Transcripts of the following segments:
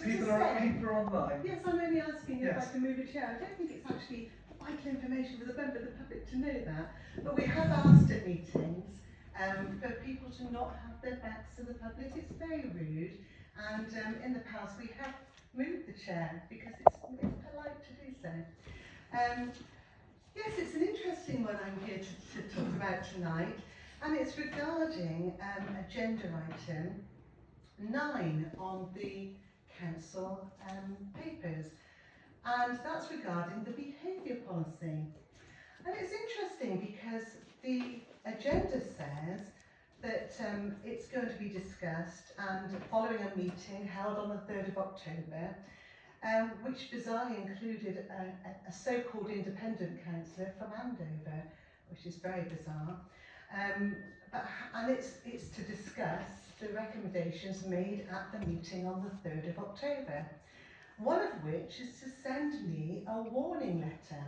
People are online. Yes, I'm only asking if Yes. I can move a chair. I don't think it's actually vital information for the member of the public to know that. But we have asked at meetings for people to not have their backs to the public. It's very rude. And in the past we have moved the chair because it's polite to do so. Yes, it's an interesting one I'm here to talk about tonight. And it's regarding agenda item 9 on the council papers, and that's regarding the behaviour policy. And it's interesting because the agenda says that it's going to be discussed and following a meeting held on the 3rd of October, which bizarrely included a so-called independent councillor from Andover, which is very bizarre. And it's to discuss the recommendations made at the meeting on the 3rd of October. One of which is to send me a warning letter.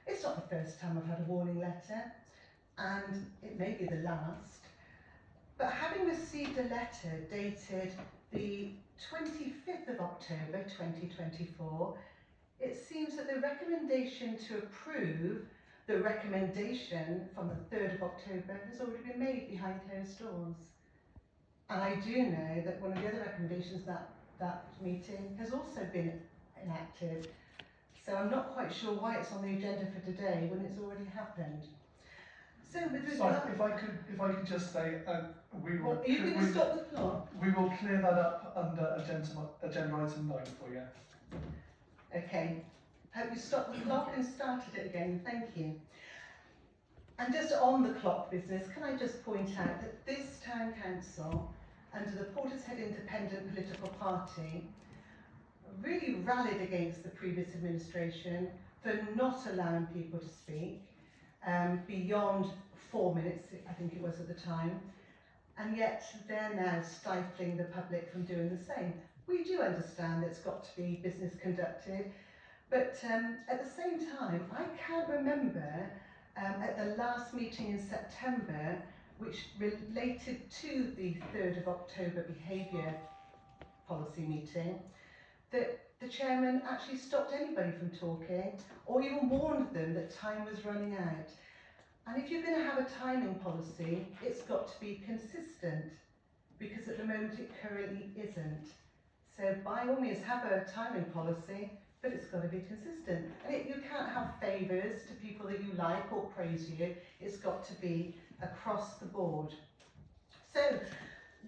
It's not the first time I've had a warning letter, and it may be the last, but having received a letter dated the 25th of October 2024, it seems that the recommendation to approve the recommendation from the 3rd of October has already been made behind closed doors. And I do know that one of the other recommendations that meeting has also been enacted. So I'm not quite sure why it's on the agenda for today when it's already happened. So with regard... Sorry, if I could just say, we will... Are you going to stop the clock? We will clear that up under agenda item 9 for you. Okay. Hope you stopped the clock and started it again. Thank you. And just on the clock business, can I just point out that this town council, under the Portishead Independent Political Party, really rallied against the previous administration for not allowing people to speak beyond 4 minutes, I think it was at the time, and yet they're now stifling the public from doing the same. We do understand it's got to be business conducted, but at the same time, I can't remember at the last meeting in September, which related to the 3rd of October behaviour policy meeting, that the chairman actually stopped anybody from talking or even warned them that time was running out. And if you're going to have a timing policy, it's got to be consistent, because at the moment it currently isn't. So by all means have a timing policy, but it's got to be consistent. And you can't have favours to people that you like or praise you. It's got to be across the board. So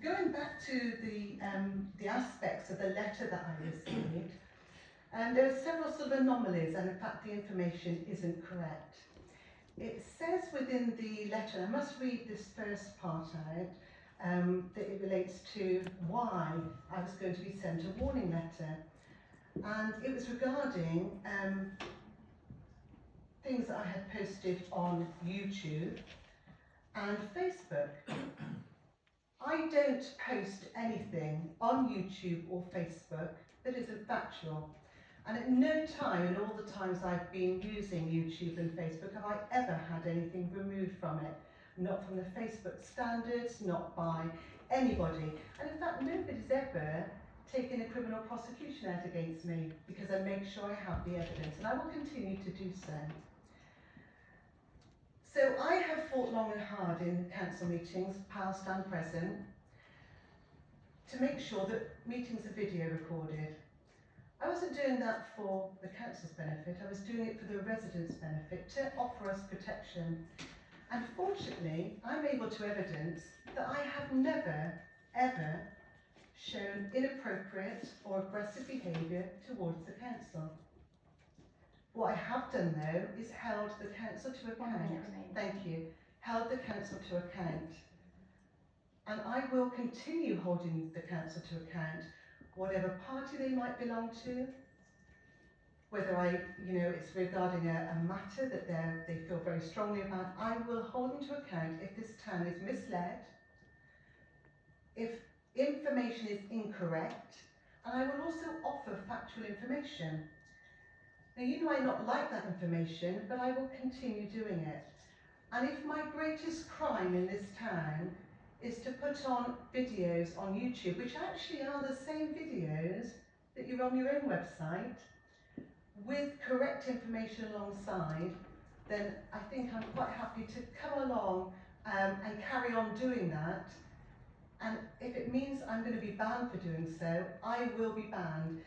going back to the aspects of the letter that I received, there are several sort of anomalies, and in fact the information isn't correct. It says within the letter, I must read this first part out, that it relates to why I was going to be sent a warning letter. And it was regarding things that I had posted on YouTube and Facebook. I don't post anything on YouTube or Facebook that isn't factual. And at no time in all the times I've been using YouTube and Facebook have I ever had anything removed from it. Not from the Facebook standards, not by anybody. And in fact, nobody's ever taken a criminal prosecution out against me, because I make sure I have the evidence, and I will continue to do so. So I have fought long and hard in council meetings, past and present, to make sure that meetings are video recorded. I wasn't doing that for the council's benefit, I was doing it for the residents' benefit, to offer us protection. And fortunately, I'm able to evidence that I have never, ever shown inappropriate or aggressive behaviour towards the council. What I have done though is held the council to account. Thank you. Held the council to account. And I will continue holding the council to account, whatever party they might belong to, whether it's regarding a matter that they feel very strongly about. I will hold them to account if this town is misled, if information is incorrect, and I will also offer factual information. Now, you might not like that information, but I will continue doing it. And if my greatest crime in this town is to put on videos on YouTube, which actually are the same videos that you're on your own website with correct information alongside, then I think I'm quite happy to come along and carry on doing that. And if it means I'm going to be banned for doing so, I will be banned.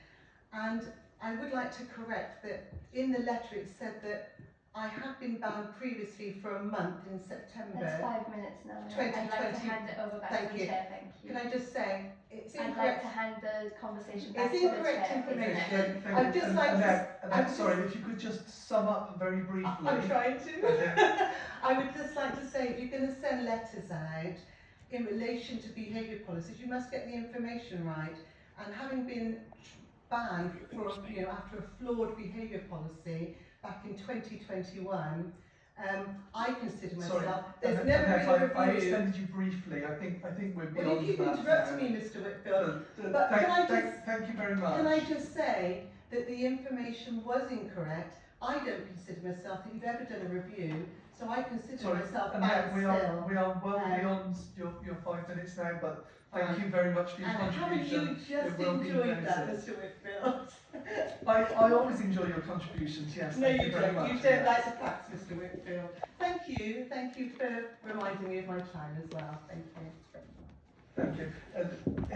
And I would like to correct that in the letter it said that I had been banned previously for a month in September. That's 5 minutes now. I'd like to hand it over back Thank to the you. chair, thank you. Can I just say, it's I'd like incorrect. to hand the conversation back It's to the incorrect chair. information. Thank I'd you. just like to. Annette, sorry, if you could just sum up very briefly. I'm trying to. I would just like to say, if you're going to send letters out in relation to behaviour policies, you must get the information right. And having been banned for, after a flawed behaviour policy back in 2021, I consider myself. There's never been a review. I extended you briefly. I think we're beyond that. Well, you keep interrupting me, Mr. Whitfield. But Thank you very much. Can I just say that the information was incorrect? I don't consider myself that you've ever done a review, so I consider myself banned still. We are well beyond your 5 minutes now, but thank you very much for your contribution. Haven't you just enjoyed that, Mr. Whitfield? I always enjoy your contributions, yes. No, Thank you very don't. much. You don't like the facts, Mr. Whitfield. Thank you for reminding me of my time as well. Thank you. Thank you.